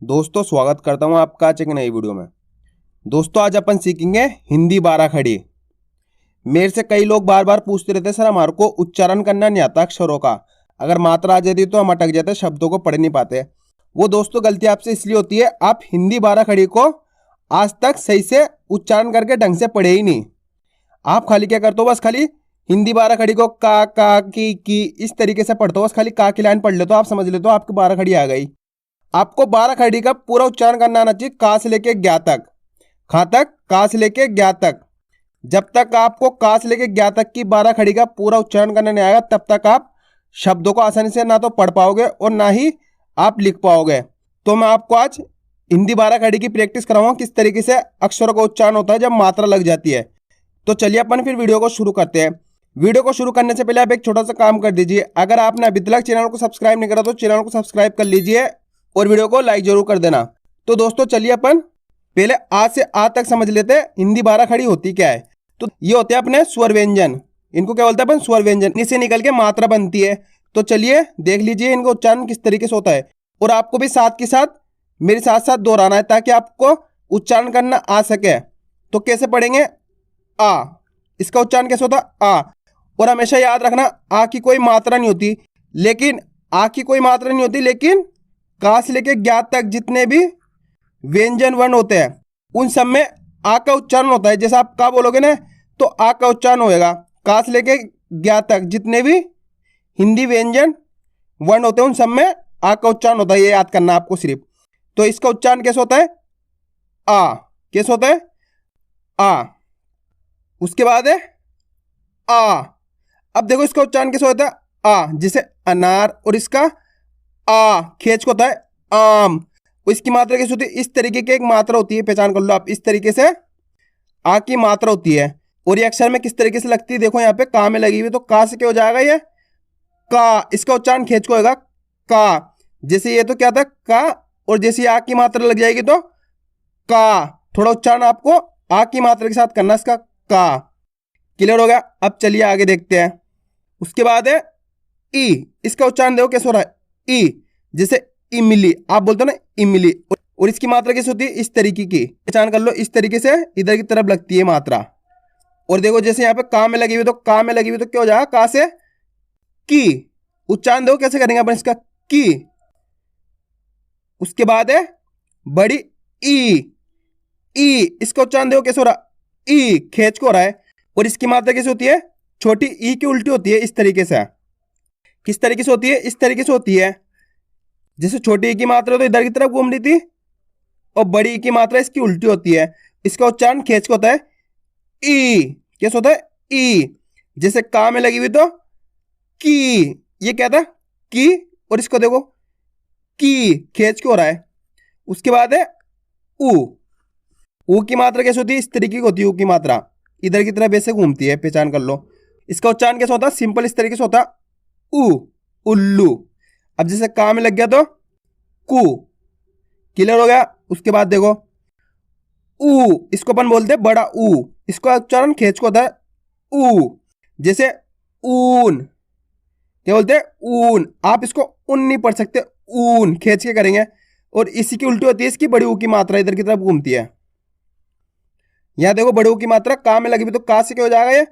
दोस्तों स्वागत करता हूं आपका आज एक नई वीडियो में। दोस्तों आज अपन सीखेंगे हिंदी बारह खड़ी। मेरे से कई लोग बार बार पूछते रहते सर हमारे को उच्चारण करना नहीं आता अक्षरों का, अगर मात्रा आ जाती तो हम अटक जाते, शब्दों को पढ़ नहीं पाते। वो दोस्तों गलती आपसे इसलिए होती है, आप हिंदी बारह खड़ी को आज तक सही से उच्चारण करके ढंग से पढ़े ही नहीं। आप खाली क्या करते हो, बस खाली हिंदी बारह खड़ी को का की इस तरीके से पढ़ते हो, बस खाली का की लाइन पढ़ लेते हो, आप समझ लेते हो आपकी बारह खड़ी आ गई। आपको बारह खड़ी का पूरा उच्चारण करना आना चाहिए, का से लेके ज्ञा तक, खा तक, का से लेके ज्ञा तक। जब तक आपको का से लेके ज्ञा तक की बारह खड़ी का पूरा उच्चारण करना नहीं आएगा, तब तक आप शब्दों को आसानी से ना तो पढ़ पाओगे और ना ही आप लिख पाओगे। तो मैं आपको आज हिंदी बारह खड़ी की प्रैक्टिस कराऊंगा, किस तरीके से अक्षरों का उच्चारण होता है जब मात्रा लग जाती है। तो चलिए अपन फिर वीडियो को शुरू करते हैं। वीडियो को शुरू करने से पहले आप एक छोटा सा काम कर दीजिए, अगर आपने अभी तक चैनल को सब्सक्राइब नहीं करा तो चैनल को सब्सक्राइब कर लीजिए और वीडियो को लाइक जरूर कर देना। तो दोस्तों चलिए अपन पहले आ से आ तक समझ लेते हैं हिंदी बारह खड़ी होती क्या है। तो ये होते हैं अपने स्वर व्यंजन, इनको क्या बोलते हैं अपन, स्वर व्यंजन। इससे निकल के मात्रा बनती है। तो चलिए देख लीजिए इनका उच्चारण किस तरीके से होता है, और आपको भी साथ के साथ मेरे साथ साथ दोहराना है ताकि आपको उच्चारण करना आ सके। तो कैसे पढ़ेंगे, आ, इसका उच्चारण कैसे होता है, आ। और हमेशा याद रखना आ की कोई मात्रा नहीं होती, लेकिन आ की कोई मात्रा नहीं होती, लेकिन का से लेके ज्ञा तक जितने भी व्यंजन वर्ण होते हैं उन सब में आ का उच्चारण होता है। जैसे आप का बोलोगे ना तो आ का उच्चारण होएगा। का से लेके ज्ञा तक जितने भी हिंदी व्यंजन वर्ण होते हैं उन सब में आ का उच्चारण होता है, ये याद करना आपको सिर्फ। तो इसका उच्चारण कैसे होता है, आ। कैसे होता है, आ। उसके बाद है आ। अब देखो इसका उच्चारण कैसे होता है, आ, जैसे अनार, और इसका आ खेच को होता है आम। इसकी मात्रा कैसे होती है, इस तरीके की एक मात्रा होती है, पहचान कर लो आप, इस तरीके से आ की मात्रा होती है। और ये अक्षर में किस तरीके से लगती है, देखो यहाँ पे का में लगी हुई, तो का से क्या हो जाएगा, ये का। इसका उच्चारण खेच को होगा का। जैसे ये तो क्या था का, और जैसे आ की मात्रा लग जाएगी तो का। थोड़ा उच्चारण आपको आ की मात्रा के साथ करना, इसका का। क्लियर हो गया। अब चलिए आगे देखते हैं। उसके बाद है ई। इसका उच्चारण देखो कैसे हो रहा है, ई, जैसे इमली, आप बोलते हो ना इमली, और इसकी मात्रा कैसे होती है, इस तरीके की, पहचान कर लो, इस तरीके से इधर की तरफ लगती है मात्रा। और देखो जैसे यहाँ पे का में लगी हुई, तो का में लगी हुई तो क्या हो जाएगा, का से की। उच्चारण देखो कैसे करेंगे अपन इसका, की। उसके बाद है बड़ी ई। ई, इसका उच्चारण देखो कैसे हो रहा, ई खेच को हो रहा है। और इसकी मात्रा कैसे होती है, छोटी ई की उल्टी होती है, इस तरीके से। किस तरीके से होती है, इस तरीके से होती है। जैसे छोटी ई की मात्रा तो इधर की तरफ घूम रही थी, और बड़ी ई की मात्रा इसकी उल्टी होती है। इसका उच्चारण खेच को होता है ई। कैसे होता है, ई। जैसे का में लगी हुई तो की, ये क्या था की, और इसको देखो की खेच को हो रहा है। उसके बाद है ऊ की मात्रा कैसे होती है, इस तरीके की होती है ऊ की मात्रा, इधर की तरफ ऐसे घूमती है, पहचान कर लो। इसका उच्चारण कैसे होता है, सिंपल इस तरीके से होता है ऊ, उल्लू। अब जैसे का में लग गया तो कु। क्लियर हो गया। उसके बाद देखो ऊ, इसको अपन बोलते हैं बड़ा ऊ, इसका उच्चारण खेच को होता है ऊ। जैसे ऊन, क्या बोलते हैं, ऊन। आप इसको उन नहीं पढ़ सकते, ऊन खेच के करेंगे। और इसी की उल्टी होती है इसकी बड़ी ऊ की मात्रा, इधर की तरफ घूमती है। यहां देखो बड़ी ऊ की मात्रा का में लगी हुई, तो का से क्या हो जाएगा, ये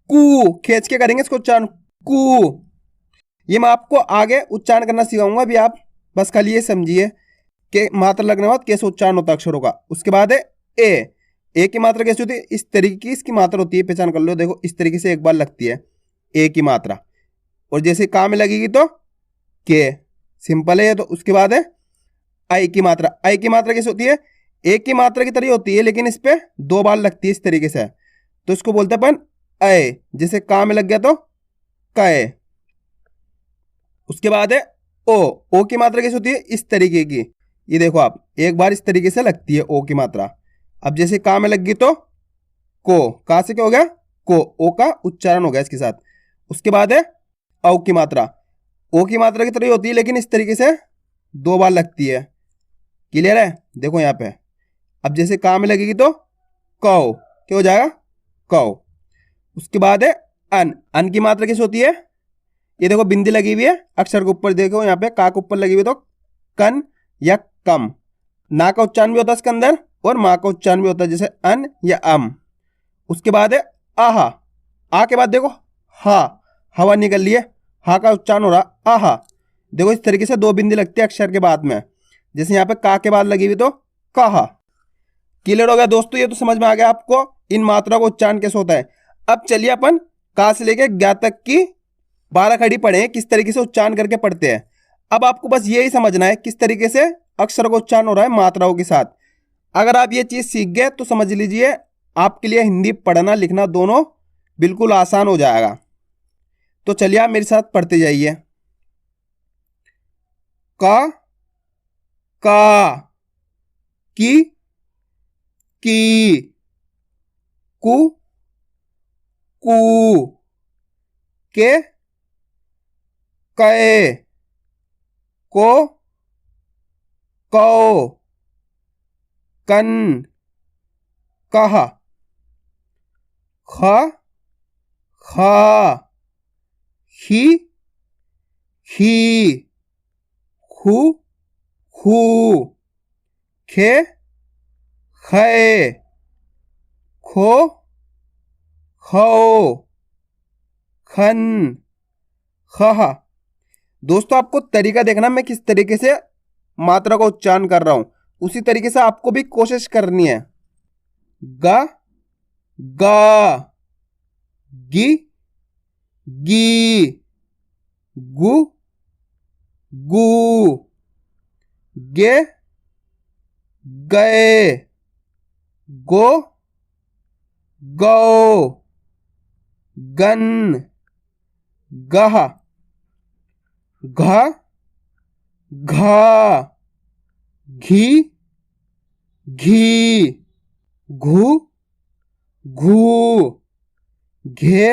कू खेच के करेंगे इसको उच्चारण, कू। ये मैं आपको आगे उच्चारण करना सिखाऊंगा, अभी आप बस खाली ये समझिए कि मात्रा लगने के बाद कैसे उच्चारण होता है अक्षरों का। उसके बाद है ए की मात्रा कैसे होती है, इस तरीके की इसकी मात्रा होती है, पहचान कर लो। देखो इस तरीके से एक बार लगती है ए की मात्रा, और जैसे का में लगेगी तो के, सिंपल है। तो उसके बाद है आई की मात्रा। आई की मात्रा कैसे होती है, एक की मात्रा की तरह होती है, लेकिन इस पे दो बार लगती है इस तरीके से, तो इसको बोलते हैं अपन अय। जैसे का में लग गया तो कय। उसके बाद है ओ की मात्रा कैसे होती है, इस तरीके की, ये देखो आप एक बार इस तरीके से लगती है ओ की मात्रा। अब जैसे का में लग गई तो को, का से क्या हो गया, को, ओ का उच्चारण हो गया इसके साथ। उसके बाद है औ की मात्रा। ओ की मात्रा की तरह होती है, लेकिन इस तरीके से दो बार लगती है। क्लियर है, देखो यहाँ पे। अब जैसे का में लगेगी तो कौ, क्या हो जाएगा, कौ। उसके बाद है अन की मात्रा कैसे होती है, ये देखो बिंदी लगी हुई है अक्षर के ऊपर, देखो यहाँ पे का के ऊपर लगी हुई, तो कन या कम। ना का उच्चारण भी होता है इसके अंदर और माँ का उच्चारण भी होता है, जैसे अन या अम। उसके बाद है आहा। आ के बाद देखो हा, हवा निकल ली है, हा का उच्चारण हो रहा आहा। देखो इस तरीके से 2 बिंदी लगती है अक्षर के बाद में, जैसे यहाँ पे का के बाद लगी हुई तो कहा। क्लियर हो गया दोस्तों? ये तो समझ में आ गया आपको इन मात्रा का उच्चारण कैसे होता है। अब चलिए अपन का से लेके ज्ञा तक की 12 खड़ी पढ़े, किस तरीके से उच्चारण करके पढ़ते हैं। अब आपको बस यही समझना है किस तरीके से अक्षर का उच्चारण हो रहा है मात्राओं के साथ। अगर आप ये चीज सीख गए तो समझ लीजिए आपके लिए हिंदी पढ़ना लिखना दोनों बिल्कुल आसान हो जाएगा। तो चलिए आप मेरे साथ पढ़ते जाइए। का की कु कू के कै को कौ कन कह ख खा ही खू खू खे खे खो खो खन खह। दोस्तों आपको तरीका देखना मैं किस तरीके से मात्रा का उच्चारण कर रहा हूं, उसी तरीके से आपको भी कोशिश करनी है। गा गा गी गी गु गु गे गए गो गौ गन गह घ घा घी घी घू घू घे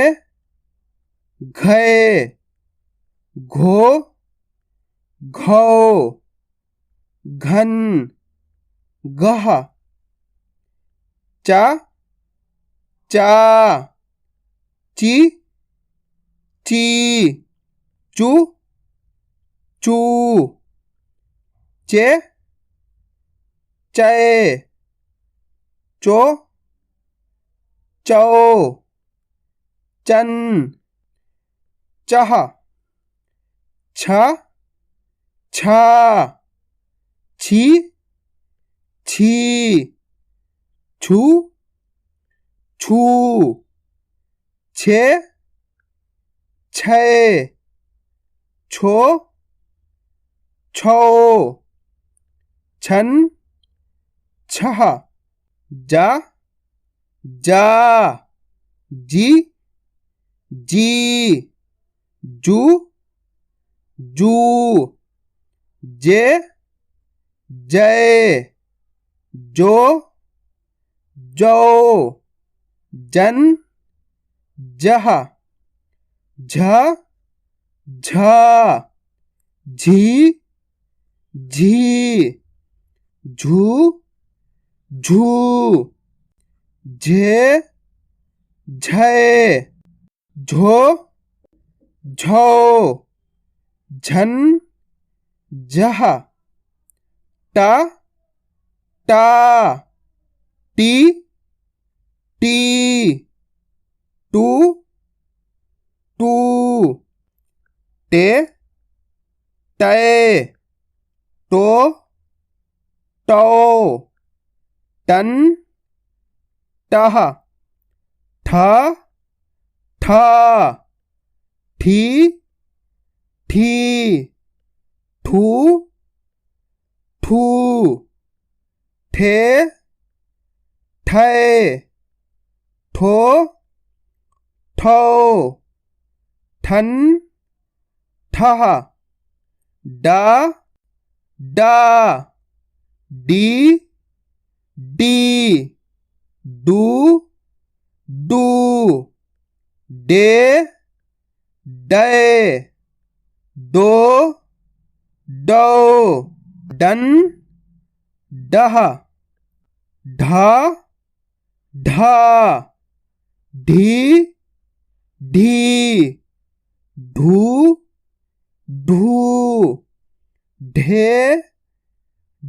घे घो घौ घन गह चा चा ची ची चू चू चे चे चो चौ चन चह छ छा छी छी छू छू छे छे छो छो छन छह जा जा जी जी जू जू जे जय जो जो जन जह झ झा झी झी झू झू झे झय झो झौ झन झह टा टा टी टी टू टू टे टे टो टौ टन टह ठ ठ ठी ठी ठू ठू ठे ठे ठो ठौ ठन ठह डा डा डी डी डू डू डे डे डो डो डन डह ढा ढा ढी ढी ढू ढू ढे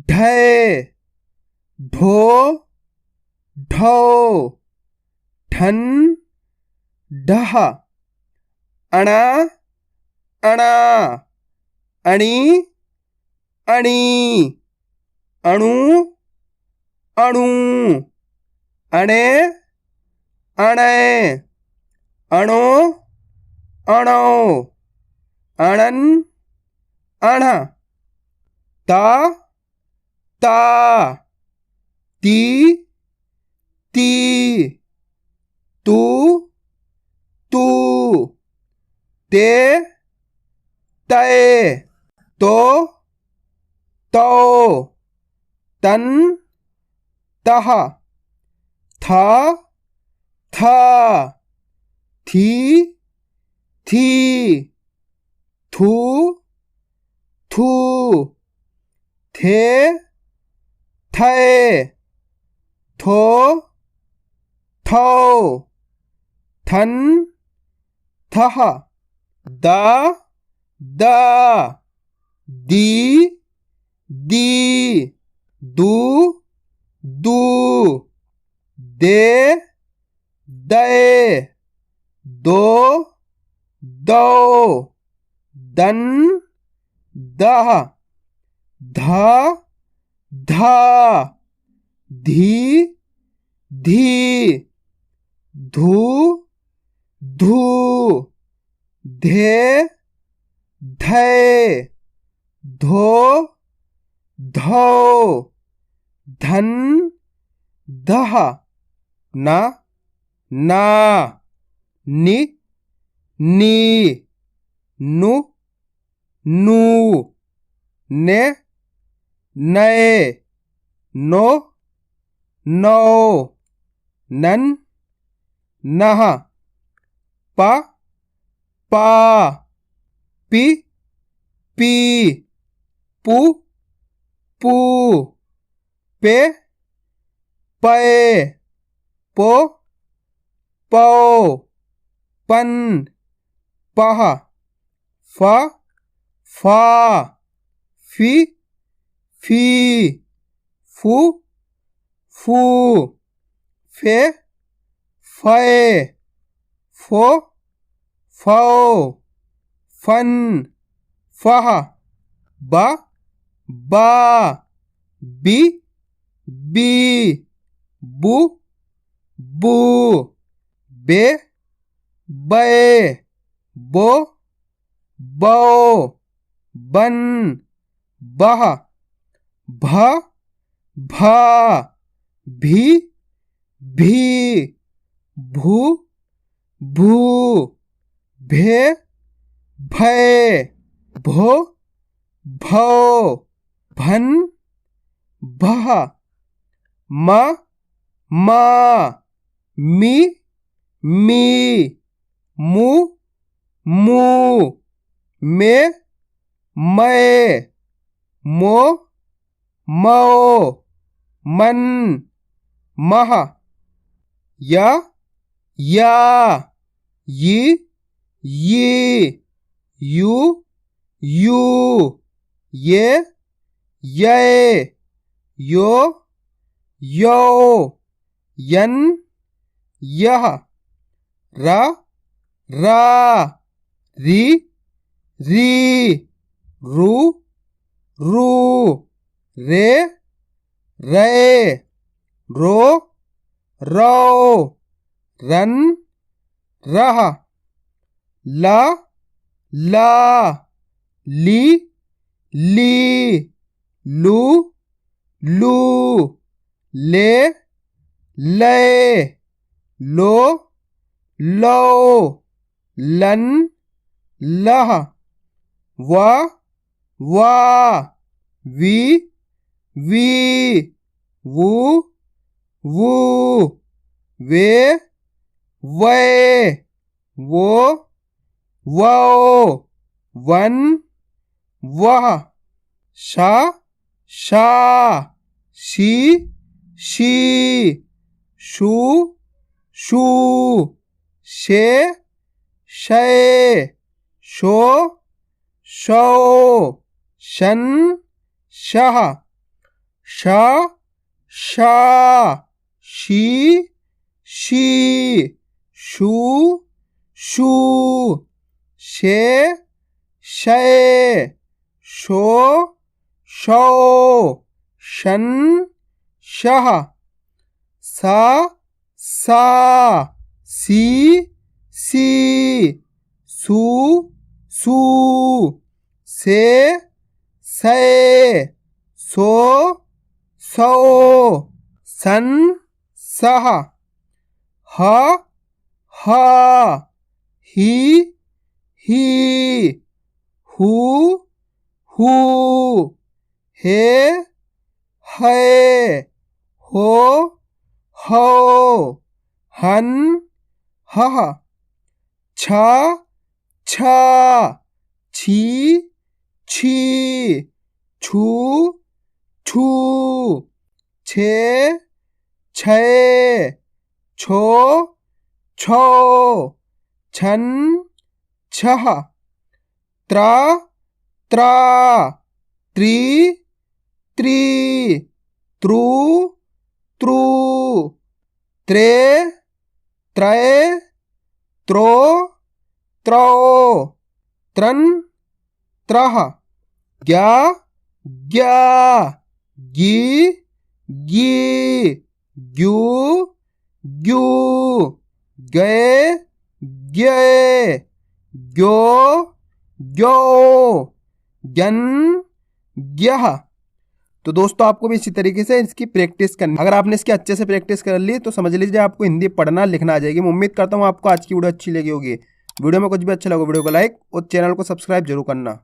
ढय ढो ढौ ठन ढह अणा अणा अणी अणी अणु अणु अणे अणे अणो अणो अणन अण ता ता ती ती तू तू ते तय तो तो तन तह था था थी थी थू थू थे थे थो थो थन थह दा दा दी दी दू दू दे दे दो दो दन दह धा धा धी धी धू धू धे धै धो धौ धन दह ना ना नि नी नु नू ने नए नो नो नन नह प पा पी पी पू पू पे पे पो पौ पन पह फ फा फी फी फू फू फे फे फो फौ फन फह ब बा बी बी बू बू बे बे बो बो बन बह भ भा भी भी भू भू भे भय भो भौ भन भह म मा मी मी मु मू मे मै मो मौ मन मह या या यी यी यू यू ये ये यो यो यन यह रा रा री री रू रू रे रे रो रो रन रह ला ला ली ली लू लू ले ले लो लो लन लह वा वा वी वी वू वू वे वे वो वो वन वह शा शा शी शी शू शू शे शे शो शौ शन शह शा शा, शी शी, शू शू, शे शय, शो शौ, शन शह, सा सा, सी सी, सू सू, से से, सो सौ, सन सह, ह हा, ही ही, हू हू, हे है, हो हो, हन हह, छ छ, छी छी, छू छू, छे छय, छो छो, छन छह, त्रा त्रा, त्री त्री, त्रु त्रु, त्रे त्रय, त्रो त्रो, त्रन त्रह, ग्या ग्या, गी गी, ग्यू ग्यू, गए ग्ये, ग्यो ग्यो, ज्ञन ग्यह। तो दोस्तों आपको भी इसी तरीके से इसकी प्रैक्टिस करनी। अगर आपने इसकी अच्छे से प्रैक्टिस कर ली तो समझ लीजिए आपको हिंदी पढ़ना लिखना आ जाएगी। मैं उम्मीद करता हूँ आपको आज की वीडियो अच्छी लगी होगी। वीडियो में कुछ भी अच्छा लगा वीडियो को लाइक और चैनल को सब्सक्राइब जरूर करना।